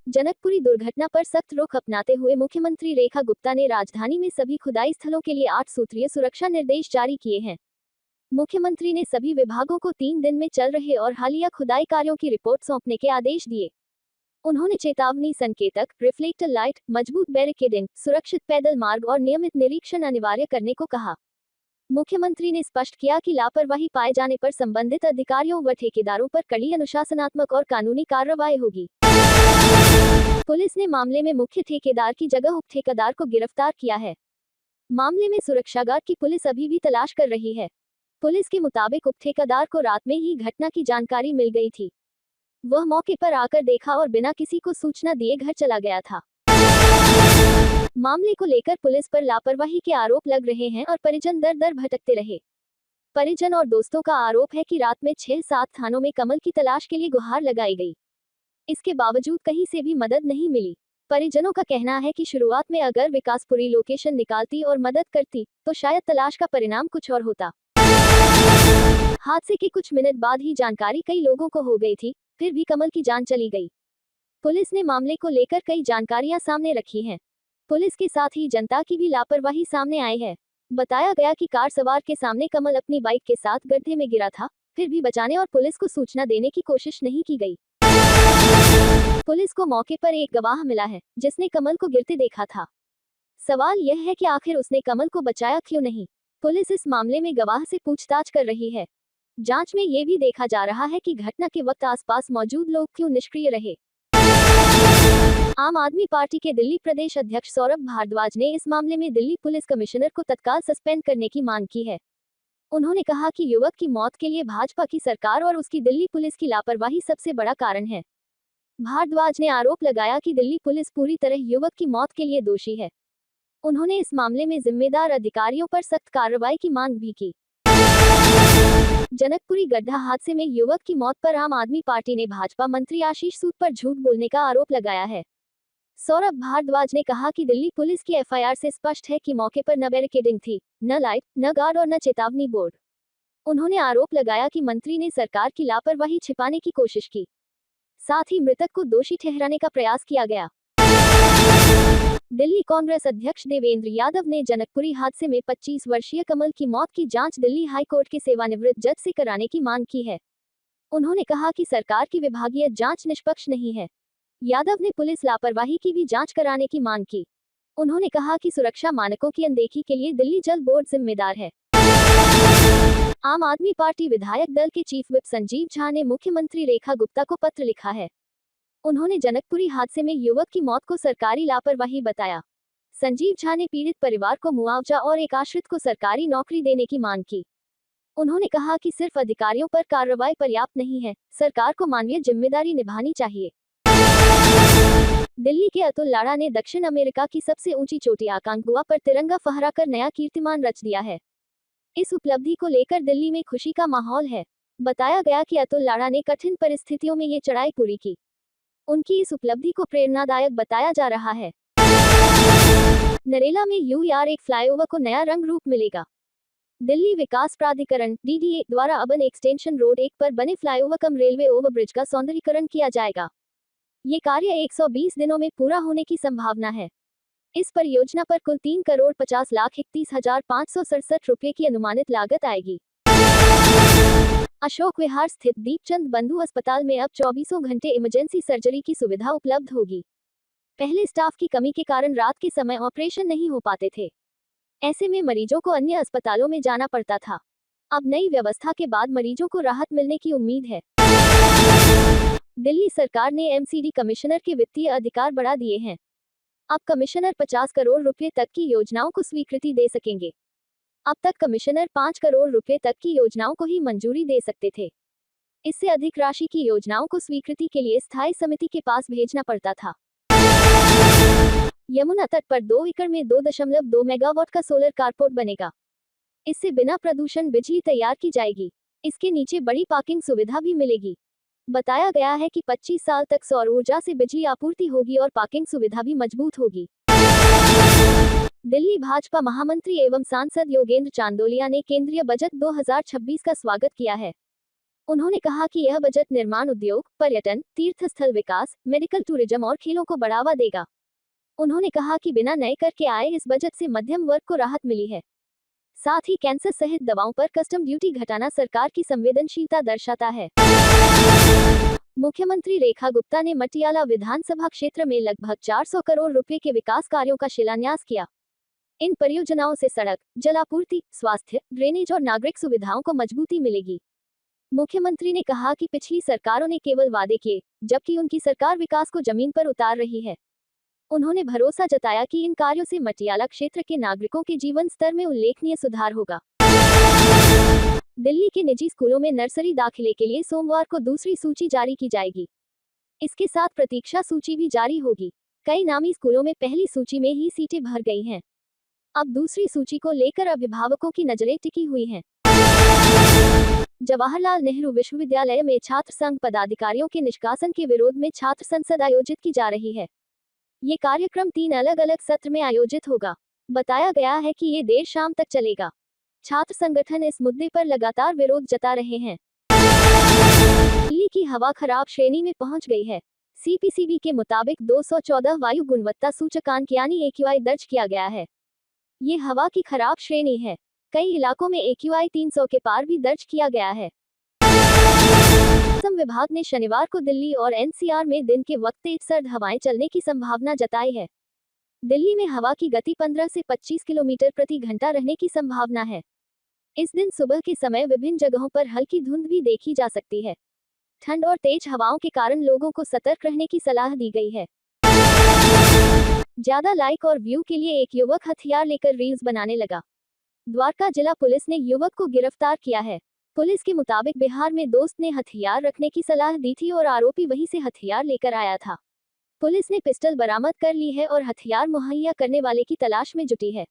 जनकपुरी दुर्घटना पर सख्त रुख अपनाते हुए मुख्यमंत्री रेखा गुप्ता ने राजधानी में सभी खुदाई स्थलों के लिए 8 सूत्रीय सुरक्षा निर्देश जारी किए हैं। मुख्यमंत्री ने सभी विभागों को 3 दिन में चल रहे और हालिया खुदाई कार्यों की रिपोर्ट सौंपने के आदेश दिए। उन्होंने चेतावनी संकेतक, रिफ्लेक्टर लाइट, मजबूत बैरिकेडिंग, सुरक्षित पैदल मार्ग और नियमित निरीक्षण अनिवार्य करने को कहा। मुख्यमंत्री ने स्पष्ट किया कि लापरवाही पाए जाने पर संबंधित अधिकारियों व ठेकेदारों पर कड़ी अनुशासनात्मक और कानूनी कार्रवाई होगी। पुलिस ने मामले में मुख्य ठेकेदार की जगह उप ठेकेदार को गिरफ्तार किया है। मामले में सुरक्षा गार्ड की पुलिस अभी भी तलाश कर रही है। पुलिस के मुताबिक उप ठेकेदार को रात में ही घटना की जानकारी मिल गई थी। वह मौके पर आकर देखा और बिना किसी को सूचना दिए घर चला गया था। मामले को लेकर पुलिस पर लापरवाही के आरोप लग रहे हैं और परिजन दर दर भटकते रहे। परिजन और दोस्तों का आरोप है कि रात में 6-7 थानों में कमल की तलाश के लिए गुहार लगाई गई। इसके बावजूद कहीं से भी मदद नहीं मिली। परिजनों का कहना है कि शुरुआत में अगर विकासपुरी लोकेशन निकालती और मदद करती तो शायद तलाश का परिणाम कुछ और होता। हादसे के कुछ मिनट बाद ही जानकारी कई लोगों को हो गई थी, फिर भी कमल की जान चली गई। पुलिस ने मामले को लेकर कई जानकारियां सामने रखी हैं। पुलिस के साथ ही जनता की भी लापरवाही सामने आई है। बताया गया कि कार सवार के सामने कमल अपनी बाइक के साथ गड्ढे में गिरा था, फिर भी बचाने और पुलिस को सूचना देने की कोशिश नहीं की गई। पुलिस को मौके पर एक गवाह मिला है, जिसने कमल को गिरते देखा था। सवाल यह है कि आखिर उसने कमल को बचाया क्यों नहीं? पुलिस इस मामले में गवाह से पूछताछ कर रही है। जांच में ये भी देखा जा रहा है कि घटना के वक्त आसपास मौजूद लोग क्यों निष्क्रिय रहे। आम आदमी पार्टी के दिल्ली प्रदेश अध्यक्ष सौरभ भारद्वाज ने इस मामले में दिल्ली पुलिस कमिश्नर को तत्काल सस्पेंड करने की मांग की है। उन्होंने कहा कि युवक की मौत के लिए भाजपा की सरकार और उसकी दिल्ली पुलिस की लापरवाही सबसे बड़ा कारण है। भारद्वाज ने आरोप लगाया कि दिल्ली पुलिस पूरी तरह युवक की मौत के लिए दोषी है। उन्होंने इस मामले में जिम्मेदार अधिकारियों पर सख्त कार्रवाई की मांग भी की। जनकपुरी गड्ढा हादसे में युवक की मौत पर आम आदमी पार्टी ने भाजपा मंत्री आशीष सूद पर झूठ बोलने का आरोप लगाया है। सौरभ भारद्वाज ने कहा कि दिल्ली पुलिस की एफआईआर से स्पष्ट है कि मौके पर न बैरिकेडिंग थी, न लाइट, न गार्ड और न चेतावनी बोर्ड। उन्होंने आरोप लगाया कि मंत्री ने सरकार की लापरवाही छिपाने की कोशिश की। साथ ही मृतक को दोषी ठहराने का प्रयास किया गया। दिल्ली कांग्रेस अध्यक्ष देवेंद्र यादव ने जनकपुरी हादसे में 25 वर्षीय कमल की मौत की जांच दिल्ली हाईकोर्ट के सेवानिवृत्त जज से कराने की मांग की है। उन्होंने कहा कि सरकार की विभागीय जांच निष्पक्ष नहीं है। यादव ने पुलिस लापरवाही की भी जांच कराने की मांग की। उन्होंने कहा कि सुरक्षा मानकों की अनदेखी के लिए दिल्ली जल बोर्ड जिम्मेदार है। आम आदमी पार्टी विधायक दल के चीफ व्हिप संजीव झा ने मुख्यमंत्री रेखा गुप्ता को पत्र लिखा है। उन्होंने जनकपुरी हादसे में युवक की मौत को सरकारी लापरवाही बताया। संजीव झा ने पीड़ित परिवार को मुआवजा और एक आश्रित को सरकारी नौकरी देने की मांग की। उन्होंने कहा कि सिर्फ अधिकारियों पर कार्रवाई पर्याप्त नहीं है, सरकार को मानवीय जिम्मेदारी निभानी चाहिए। दिल्ली के अतुल लाड़ा ने दक्षिण अमेरिका की सबसे ऊंची चोटी आकांगुआ पर तिरंगा फहराकर नया कीर्तिमान रच दिया है। इस उपलब्धि को लेकर दिल्ली में खुशी का माहौल है। बताया गया कि अतुल लाड़ा ने कठिन परिस्थितियों में ये चढ़ाई पूरी की। उनकी इस उपलब्धि को प्रेरणादायक बताया जा रहा है। नरेला में यूआर1 फ्लाईओवर को नया रंग रूप मिलेगा। दिल्ली विकास प्राधिकरण DDA द्वारा अर्बन एक्सटेंशन रोड 1 पर बने फ्लाईओवर कम रेलवे ओवरब्रिज का सौंदर्यीकरण किया जाएगा। ये कार्य 120 दिनों में पूरा होने की संभावना है। इस परियोजना पर कुल 3,50,31,567 रुपये की अनुमानित लागत आएगी। अशोक विहार स्थित दीपचंद बंधु अस्पताल में अब 24 घंटे इमरजेंसी सर्जरी की सुविधा उपलब्ध होगी। पहले स्टाफ की कमी के कारण रात के समय ऑपरेशन नहीं हो पाते थे। ऐसे में मरीजों को अन्य अस्पतालों में जाना पड़ता था। अब नई व्यवस्था के बाद मरीजों को राहत मिलने की उम्मीद है। दिल्ली सरकार ने MCD कमिश्नर के वित्तीय अधिकार बढ़ा दिए हैं। अब कमिश्नर 50 करोड़ रुपए तक की योजनाओं को स्वीकृति दे सकेंगे। अब तक कमिश्नर 5 करोड़ रुपए तक की योजनाओं को ही मंजूरी दे सकते थे। इससे अधिक राशि की योजनाओं को स्वीकृति के लिए स्थायी समिति के पास भेजना पड़ता था। यमुना तट पर 2 एकड़ में 2.2 मेगावाट का सोलर कारपोर्ट बनेगा। इससे बिना प्रदूषण बिजली तैयार की जाएगी। इसके नीचे बड़ी पार्किंग सुविधा भी मिलेगी। बताया गया है कि 25 साल तक सौर ऊर्जा से बिजली आपूर्ति होगी और पार्किंग सुविधा भी मजबूत होगी। दिल्ली भाजपा महामंत्री एवं सांसद योगेंद्र चांदोलिया ने केंद्रीय बजट 2026 का स्वागत किया है। उन्होंने कहा कि यह बजट निर्माण उद्योग, पर्यटन, तीर्थ स्थल विकास, मेडिकल टूरिज्म और खेलों को बढ़ावा देगा। उन्होंने कहा कि बिना नए कर के आए इस बजट से मध्यम वर्ग को राहत मिली है। साथ ही कैंसर सहित दवाओं पर कस्टम ड्यूटी घटाना सरकार की संवेदनशीलता दर्शाता है। मुख्यमंत्री रेखा गुप्ता ने मटियाला विधानसभा क्षेत्र में लगभग 400 करोड़ रुपए के विकास कार्यों का शिलान्यास किया। इन परियोजनाओं से सड़क, जलापूर्ति, स्वास्थ्य, ड्रेनेज और नागरिक सुविधाओं को मजबूती मिलेगी। मुख्यमंत्री ने कहा कि पिछली सरकारों ने केवल वादे किए, जबकि उनकी सरकार विकास को जमीन पर उतार रही है। उन्होंने भरोसा जताया कि इन कार्यों से मटियाला क्षेत्र के नागरिकों के जीवन स्तर में उल्लेखनीय सुधार होगा। दिल्ली के निजी स्कूलों में नर्सरी दाखिले के लिए सोमवार को दूसरी सूची जारी की जाएगी। इसके साथ प्रतीक्षा सूची भी जारी होगी। कई नामी स्कूलों में पहली सूची में ही सीटें भर गई हैं। अब दूसरी सूची को लेकर अभिभावकों की नजरें टिकी हुई हैं। जवाहरलाल नेहरू विश्वविद्यालय में छात्र संघ पदाधिकारियों के निष्कासन के विरोध में छात्र संसद आयोजित की जा रही है। ये कार्यक्रम 3 अलग अलग सत्र में आयोजित होगा। बताया गया है कि ये देर शाम तक चलेगा। छात्र संगठन इस मुद्दे पर लगातार विरोध जता रहे हैं। दिल्ली की हवा खराब श्रेणी में पहुंच गई है। सीपीसीबी के मुताबिक 214 वायु गुणवत्ता सूचकांक यानी AQI दर्ज किया गया है। ये हवा की खराब श्रेणी है। कई इलाकों में AQI 300 के पार भी दर्ज किया गया है। मौसम विभाग ने शनिवार को दिल्ली और NCR में दिन के वक्त तेज सर्द हवाएं चलने की संभावना जताई है। दिल्ली में हवा की गति 15 से 25 किलोमीटर प्रति घंटा रहने की संभावना है। इस दिन सुबह के समय विभिन्न जगहों पर हल्की धुंध भी देखी जा सकती है। ठंड और तेज हवाओं के कारण लोगों को सतर्क रहने की सलाह दी गई है। ज्यादा लाइक और व्यू के लिए एक युवक हथियार लेकर रील्स बनाने लगा। द्वारका जिला पुलिस ने युवक को गिरफ्तार किया है। पुलिस के मुताबिक बिहार में दोस्त ने हथियार रखने की सलाह दी थी और आरोपी वहीं से हथियार लेकर आया था। पुलिस ने पिस्टल बरामद कर ली है और हथियार मुहैया करने वाले की तलाश में जुटी है।